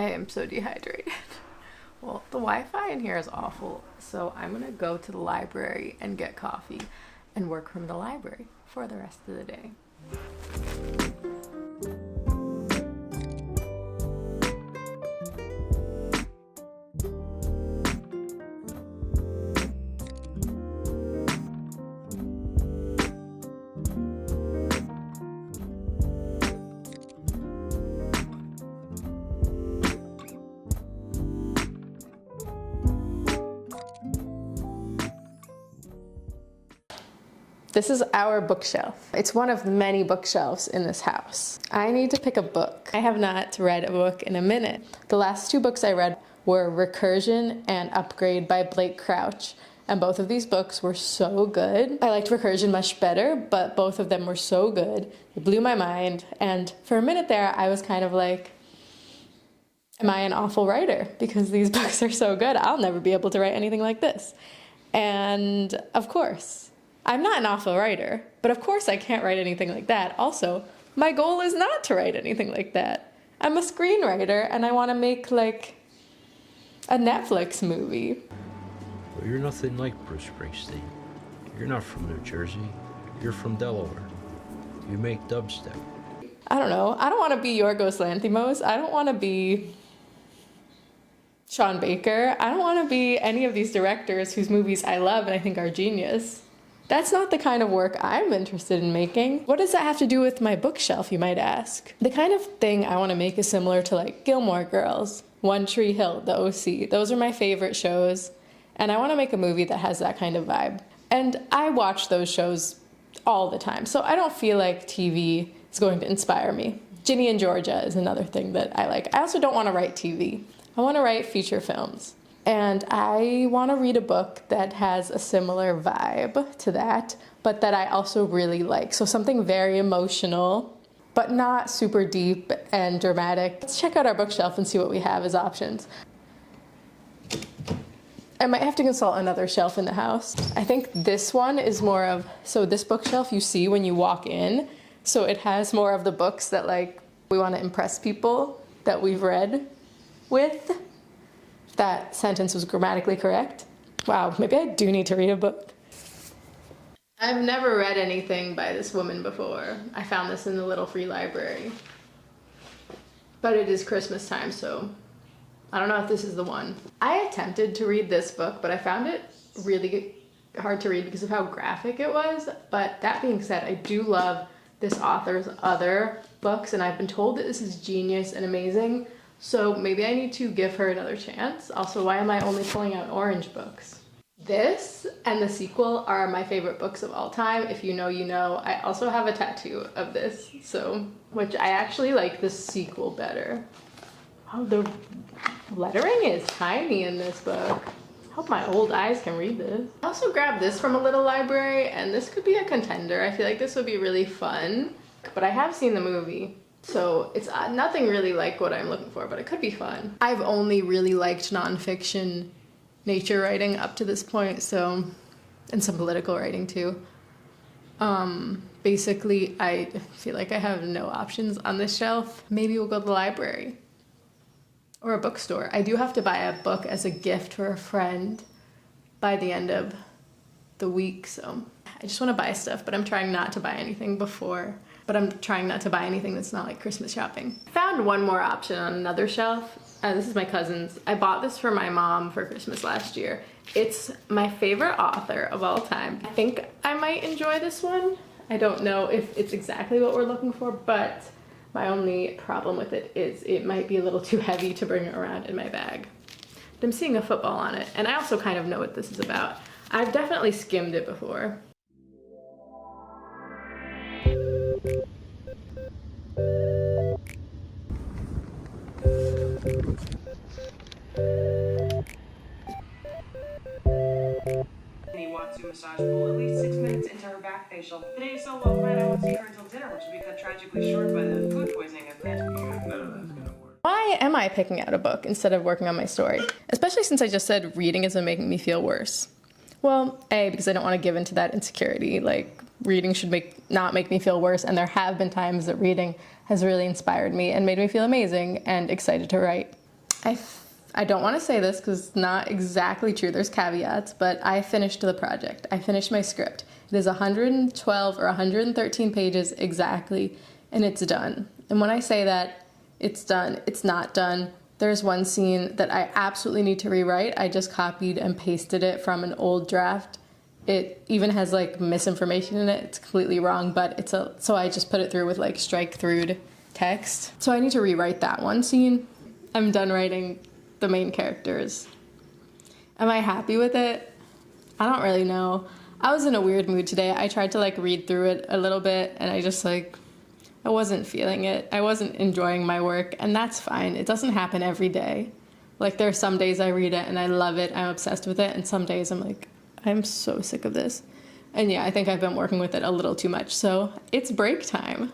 I am so dehydrated. Well, the Wi-Fi in here is awful, so I'm gonna go to the library and get coffee and work from the library for the rest of the day. This is our bookshelf. It's one of the many bookshelves in this house. I need to pick a book. I have not read a book in a minute. The last two books I read were Recursion and Upgrade by Blake Crouch, and both of these books were so good. I liked Recursion much better, but both of them were so good. It blew my mind, and for a minute there, I was kind of like, am I an awful writer? Because these books are so good, I'll never be able to write anything like this. And of course, I'm not an awful writer, but of course I can't write anything like that. Also, my goal is not to write anything like that. I'm a screenwriter and I want to make like a Netflix movie. Well, you're nothing like Bruce Springsteen. You're not from New Jersey. You're from Delaware. You make dubstep. I don't know. I don't want to be Yorgos Lanthimos. I don't want to be Sean Baker. I don't want to be any of these directors whose movies I love and I think are genius. That's not the kind of work I'm interested in making. What does that have to do with my bookshelf, you might ask? The kind of thing I want to make is similar to like Gilmore Girls, One Tree Hill, The OC. Those are my favorite shows, and I want to make a movie that has that kind of vibe. And I watch those shows all the time, so I don't feel like TV is going to inspire me. Ginny and Georgia is another thing that I like. I also don't want to write TV. I want to write feature films. And I want to read a book that has a similar vibe to that, but that I also really like. So something very emotional, but not super deep and dramatic. Let's check out our bookshelf and see what we have as options. I might have to consult another shelf in the house. I think this one is more of, so this bookshelf you see when you walk in, so it has more of the books that like we want to impress people that we've read with. That sentence was grammatically correct. Wow, maybe I do need to read a book. I've never read anything by this woman before. I found this in the little free library. But it is Christmas time, so I don't know if this is the one. I attempted to read this book, but I found it really hard to read because of how graphic it was. But that being said, I do love this author's other books, and I've been told that this is genius and amazing. So maybe I need to give her another chance. Also, why am I only pulling out orange books? This and the sequel are my favorite books of all time. If you know, you know. I also have a tattoo of this, so, which I actually like the sequel better. Oh, the lettering is tiny in this book. I hope my old eyes can read this. I also grabbed this from a little library, and this could be a contender. I feel like this would be really fun, but I have seen the movie. So it's nothing really like what I'm looking for, but it could be fun. I've only really liked nonfiction nature writing up to this point, so, and some political writing too. Basically, I feel like I have no options on this shelf. Maybe we'll go to the library or a bookstore. I do have to buy a book as a gift for a friend by the end of the week, so I just want to buy stuff, but I'm trying not to buy anything before. But I'm trying not to buy anything that's not like Christmas shopping. I found one more option on another shelf. This is my cousin's. I bought this for my mom for Christmas last year. It's my favorite author of all time. I think I might enjoy this one. I don't know if it's exactly what we're looking for, but my only problem with it is it might be a little too heavy to bring it around in my bag. But I'm seeing a football on it, and I also kind of know what this is about. I've definitely skimmed it before. To massage pool at least 6 minutes into her back facial. Today is so well planned I won't see her until dinner, which will be cut tragically short by the food poisoning I plan to be. None of that's gonna work. Why am I picking out a book instead of working on my story? Especially since I just said reading isn't making me feel worse. Well, A, because I don't want to give into that insecurity. Like, reading should not make me feel worse, and there have been times that reading has really inspired me and made me feel amazing and excited to write. I don't want to say this because it's not exactly true. There's caveats, but I finished the project. I finished my script. It is 112 or 113 pages exactly, and it's done. And when I say that it's done, it's not done. There's one scene that I absolutely need to rewrite. I just copied and pasted it from an old draft. It even has like misinformation in it. It's completely wrong, but so I just put it through with like strike through text. So I need to rewrite that one scene. I'm done writing the main characters. Am I happy with it? I don't really know. I was in a weird mood today. I tried to like read through it a little bit and I just like, I wasn't feeling it. I wasn't enjoying my work, and that's fine. It doesn't happen every day. Like there are some days I read it and I love it, I'm obsessed with it, and some days I'm like, I'm so sick of this. And yeah, I think I've been working with it a little too much. So it's break time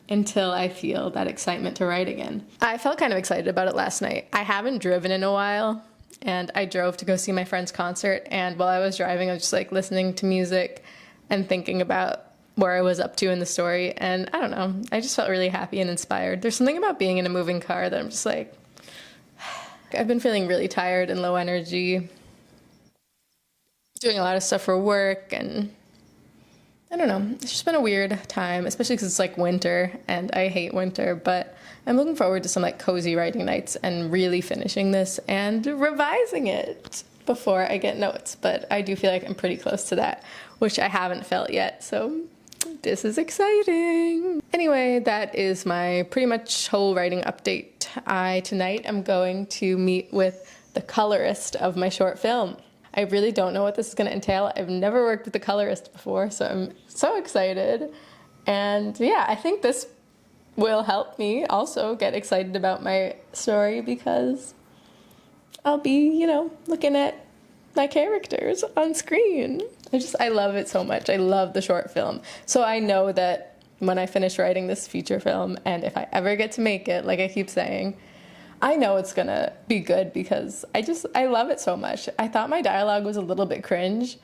until I feel that excitement to write again. I felt kind of excited about it last night. I haven't driven in a while, and I drove to go see my friend's concert, and while I was driving I was just like listening to music and thinking about where I was up to in the story, and I don't know, I just felt really happy and inspired. There's something about being in a moving car that I'm just like, I've been feeling really tired and low energy, doing a lot of stuff for work, and I don't know, it's just been a weird time, especially because it's like winter and I hate winter, but I'm looking forward to some like cozy writing nights and really finishing this and revising it before I get notes. But I do feel like I'm pretty close to that, which I haven't felt yet, so this is exciting. Anyway, that is my pretty much whole writing update. Tonight I'm going to meet with the colorist of my short film. I really don't know what this is going to entail. I've never worked with a colorist before, so I'm so excited. And yeah, I think this will help me also get excited about my story because I'll be, you know, looking at my characters on screen. I love it so much. I love the short film. So I know that when I finish writing this feature film, and if I ever get to make it, like I keep saying, I know it's gonna be good because I love it so much. I thought my dialogue was a little bit cringe,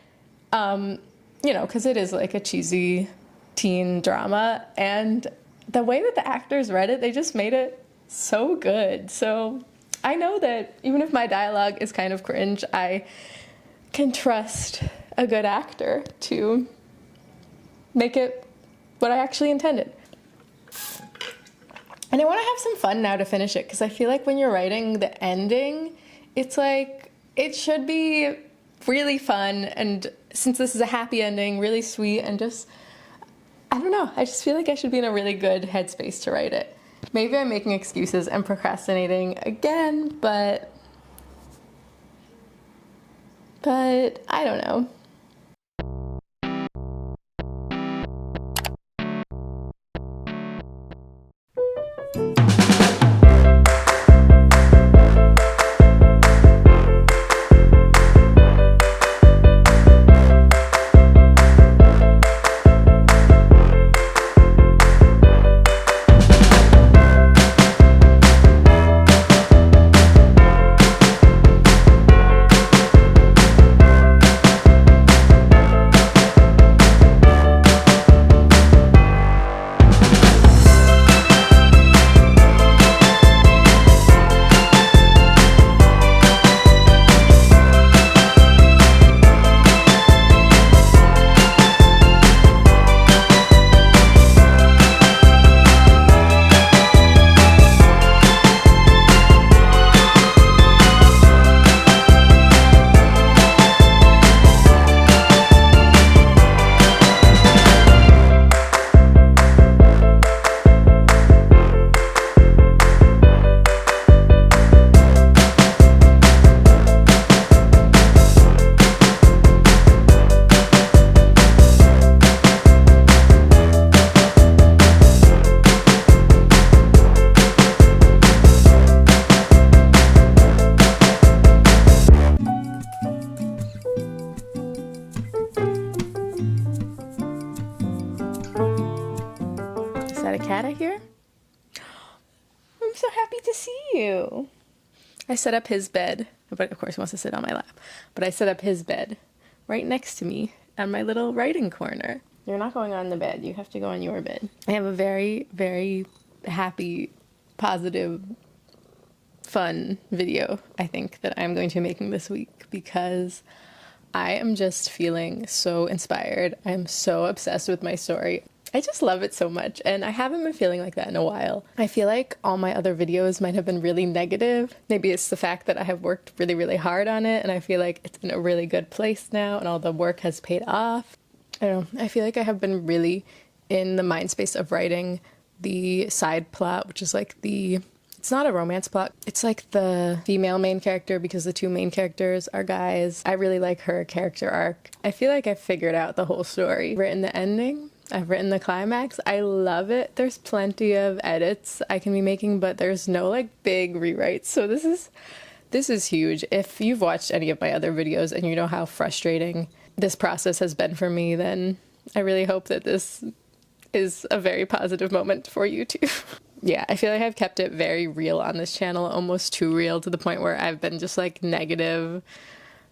you know, because it is like a cheesy teen drama, and the way that the actors read it, they just made it so good. So I know that even if my dialogue is kind of cringe, I can trust a good actor to make it what I actually intended. And I want to have some fun now to finish it, because I feel like when you're writing the ending, it's like, it should be really fun, and since this is a happy ending, really sweet, and just, I don't know, I just feel like I should be in a really good headspace to write it. Maybe I'm making excuses and procrastinating again, but I don't know. A cat I hear? I'm so happy to see you. I set up his bed, but of course he wants to sit on my lap. But I set up his bed right next to me on my little writing corner. You're not going on the bed, you have to go on your bed. I have a very, very happy, positive fun video, I think, that I'm going to be making this week because I am just feeling so inspired. I'm so obsessed with my story. I just love it so much, and I haven't been feeling like that in a while. I feel like all my other videos might have been really negative. Maybe it's the fact that I have worked really, really hard on it, and I feel like it's in a really good place now, and all the work has paid off. I don't know, I feel like I have been really in the mind space of writing the side plot, which is like it's not a romance plot. It's like the female main character because the two main characters are guys. I really like her character arc. I feel like I've figured out the whole story. I've written the ending. I've written the climax. I love it. There's plenty of edits I can be making, but there's no like big rewrites. So this is huge. If you've watched any of my other videos and you know how frustrating this process has been for me, then I really hope that this is a very positive moment for you too. Yeah, I feel like I've kept it very real on this channel, almost too real to the point where I've been just like negative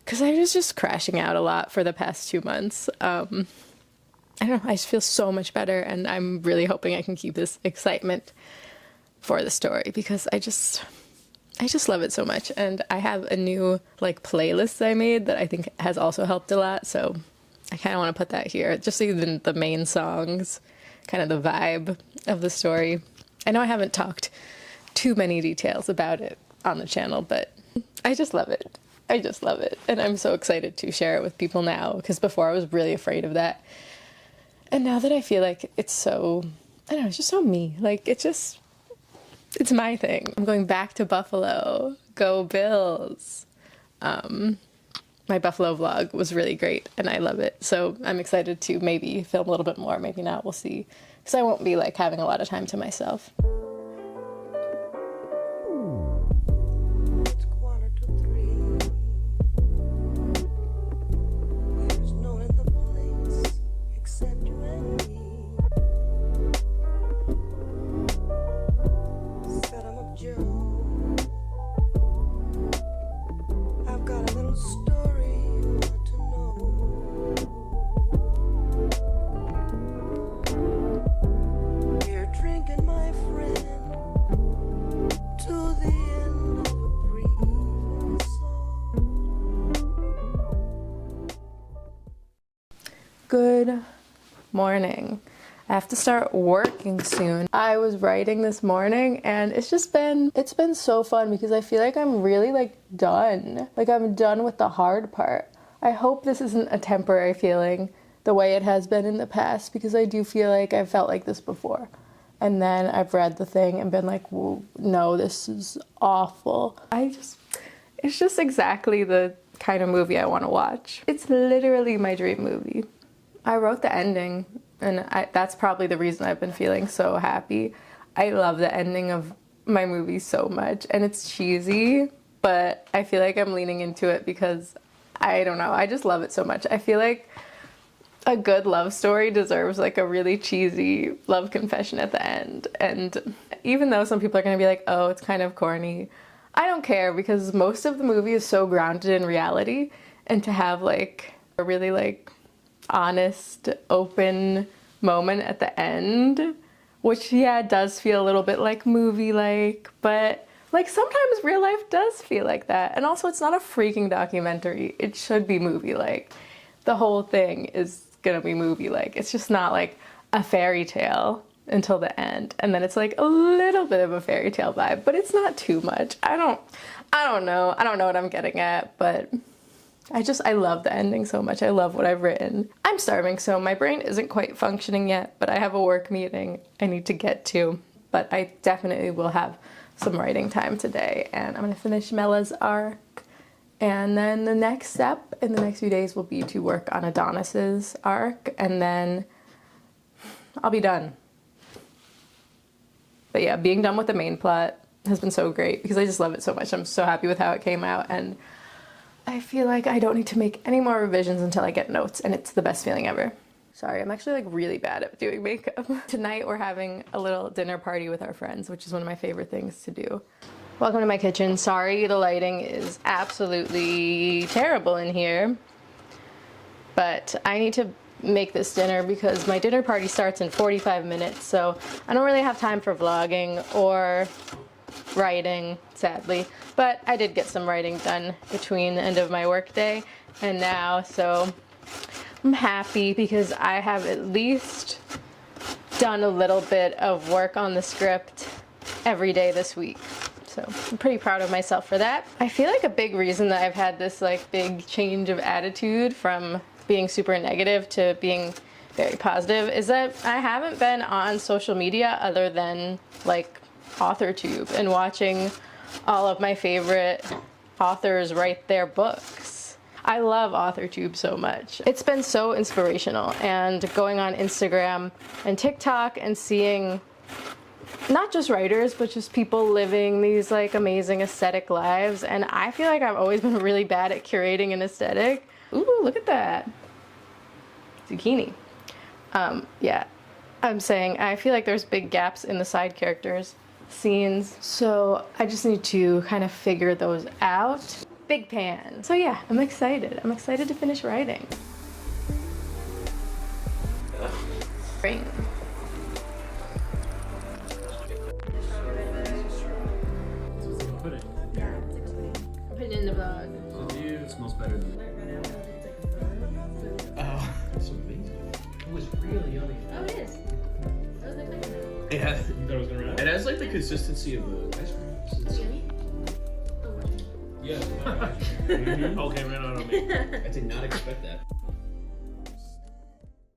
because I was just crashing out a lot for the past 2 months. I don't know, I just feel so much better, and I'm really hoping I can keep this excitement for the story because I just love it so much. And I have a new like playlist I made that I think has also helped a lot, so I kind of want to put that here, just even the main songs, kind of the vibe of the story. I know I haven't talked too many details about it on the channel, but I just love it. I just love it. And I'm so excited to share it with people now, because before I was really afraid of that. And now that I feel like it's so, I don't know, it's just so me. Like, it's my thing. I'm going back to Buffalo. Go Bills. My Buffalo vlog was really great, and I love it. So I'm excited to maybe film a little bit more, maybe not, we'll see. Because I won't be like having a lot of time to myself. It's 2:45. There's no one in the place except you and me. Said I'm a Joe. I've got a little story you ought to know. We're drinking, my friend, to the end of a brief episode. Good morning. I have to start working soon. I was writing this morning and it's been so fun because I feel like I'm really like done. Like I'm done with the hard part. I hope this isn't a temporary feeling the way it has been in the past, because I do feel like I've felt like this before. And then I've read the thing and been like, whoa, no, this is awful. It's just exactly the kind of movie I want to watch. It's literally my dream movie. I wrote the ending, and that's probably the reason I've been feeling so happy. I love the ending of my movie so much, and it's cheesy, but I feel like I'm leaning into it because, I don't know, I just love it so much. I feel like a good love story deserves like a really cheesy love confession at the end. And even though some people are going to be like, oh, it's kind of corny, I don't care, because most of the movie is so grounded in reality, and to have like a really like honest, open moment at the end, which yeah, does feel a little bit like movie-like, but like sometimes real life does feel like that. And also, it's not a freaking documentary. It should be movie-like. The whole thing is gonna be movie-like. It's just not like a fairy tale until the end, and then it's like a little bit of a fairy tale vibe, but it's not too much. I don't know what I'm getting at, but I love the ending so much. I love what I've written. I'm starving, so my brain isn't quite functioning yet, but I have a work meeting I need to get to. But I definitely will have some writing time today, and I'm gonna finish Mella's arc. And then the next step in the next few days will be to work on Adonis's arc, and then I'll be done. But yeah, being done with the main plot has been so great because I just love it so much. I'm so happy with how it came out, and I feel like I don't need to make any more revisions until I get notes, and it's the best feeling ever. Sorry, I'm actually like really bad at doing makeup. Tonight we're having a little dinner party with our friends, which is one of my favorite things to do. Welcome to my kitchen. Sorry, the lighting is absolutely terrible in here, but I need to make this dinner because my dinner party starts in 45 minutes, so I don't really have time for vlogging or writing, sadly. But I did get some writing done between the end of my workday and now, so I'm happy because I have at least done a little bit of work on the script every day this week. So I'm pretty proud of myself for that. I feel like a big reason that I've had this like big change of attitude from being super negative to being very positive is that I haven't been on social media other than like AuthorTube and watching all of my favorite authors write their books. I love AuthorTube so much. It's been so inspirational, and going on Instagram and TikTok and seeing not just writers, but just people living these like amazing aesthetic lives. And I feel like I've always been really bad at curating an aesthetic. Ooh, look at that. Zucchini. Yeah, I'm saying I feel like there's big gaps in the side characters' scenes. So I just need to kind of figure those out. Big pan. So yeah, I'm excited. I'm excited to finish writing. Spring. Put it. Put it in the vlog. So it smells better than oh, that's amazing. It was really yummy. Oh, it is. Yeah. You thought it was gonna run out? It has like the consistency of the ice cream. Yeah. Okay, ran out on me. I did not expect that.